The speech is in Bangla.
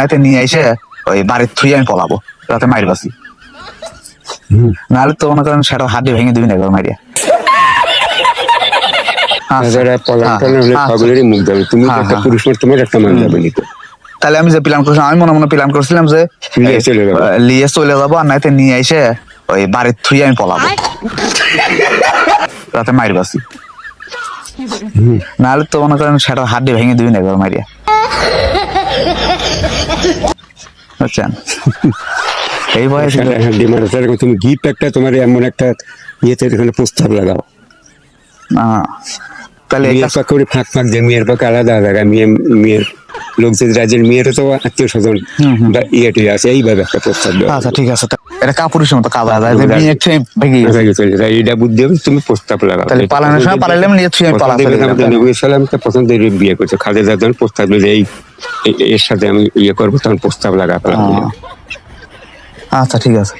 রাতে নিয়ে এসে ওই বাড়ির থুই আমি পলাবো, রাতে মাইর বাসি। নাহলে তো মনে করেন সেটা হাড্ডি ভেঙে দিবি না একবার মারিয়া। তাহলে আমি যে প্ল্যান করছিলাম, আমি মনে মনে প্ল্যান করছিলাম যে লিয়ে চলে যাবো, আর নাইতে নিয়ে এসে ওই বাড়ির থুই আমি পলাবো, রাতে মাইর বাসি। নাহলে তো মনে করেন সেটা হাড্ডি ভেঙে দিবি না একবার মারিয়া, বুঝছেন? এই বয়সে তুমি গিফট একটা তোমার এমন একটা ইয়েতে এখানে প্রস্তাব লাগাও। তাহলে করে ফাঁক ফাঁক যে মেয়ের পক্ষে আলাদা জায়গা, মেয়ের লোক যে রাজ্যের মেয়েরও তো আত্মীয় স্বজন ইয়ে টিয়ে আছে, এইভাবে একটা প্রস্তাব দেওয়া। আচ্ছা ঠিক আছে, এটা কাপুরের মতো কাজ এটা বুদ্ধি হবে, তুমি প্রস্তাব লাগাও। পালানোর সময় পালাইলাম, নিয়ে পছন্দের বিয়ে করছো, খাদে যখন প্রস্তাব দিলে এই এর সাথে আমি ইয়ে করবো, তখন প্রস্তাব লাগা। আচ্ছা ঠিক আছে।